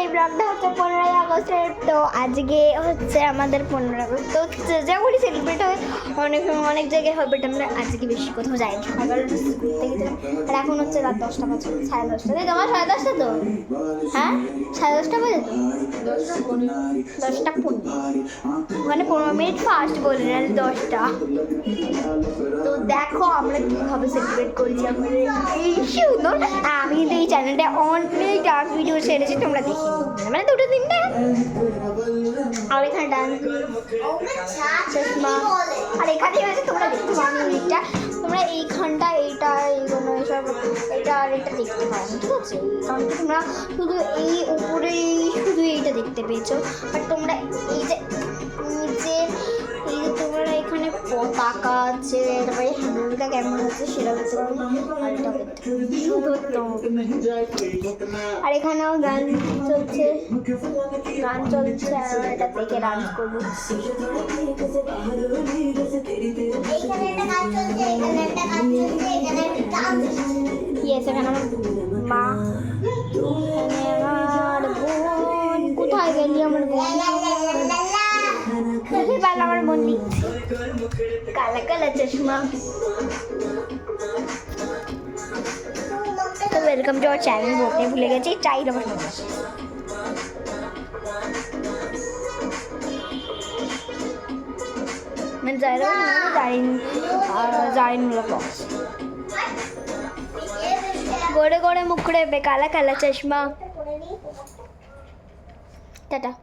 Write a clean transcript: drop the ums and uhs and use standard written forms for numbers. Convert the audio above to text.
এই ব্লগটা হচ্ছে 15ই আগস্টের। তো আজকে হচ্ছে আমাদের 15 আগস্ট। তো যেমনই সেলিব্রেট হয় অনেক জায়গায় হয়, বাট আমরা আজকে বেশি কোথাও যাইনি। সকালে ঘুরতে গেছিলাম, আর এখন হচ্ছে রাত 10টা বাজে, 10:30। তাই তোমার 10:30 তো? হ্যাঁ 10:30 বাজে তো, 10:15 মানে 15 মিনিট ফার্স্ট বলে না, 10টা। তো দেখো আমরা কীভাবে সেলিব্রেট করছি আমাদের এই সুন্দর। আমি কিন্তু এই চ্যানেলটা অনেক ডান্স ভিডিও ছেড়েছি, তোমরা দেখি মানে 2-3টা। আর এখানে ডান্স চশমা, আর এখানে হয়েছে তোমরা দেখতে পারো এইটা, তোমরা এইখানটা এইটা এইগুলো এইসব এটা আর এটা দেখতে পারো, ঠিক আছে? কারণ তোমরা শুধু এই উপরে শুধু এইটা দেখতে পেয়েছো, বাট তোমরা এই যে নিচে এই যে তোমরা এখানে পতাকা আছে, তারপরে হ্যান্ডেলটা কেমন আছে সেটা দেখতে পারো, আর এটা আর এখানেও গান চলছে, আর এটা দেখে ডান্স করবো। এখানে আমার মা, আমার বোন, কোথায় গেলি আমার বোন? আমার বোন দিচ্ছে কালা কালা চশমা। তো ওয়েলকাম টু আওয়ার চ্যানেল বলতে ভুলে গেছি, চাই আমার মানে गोरे गोरे मुखड़े पे काला काला चश्मा। टाटा।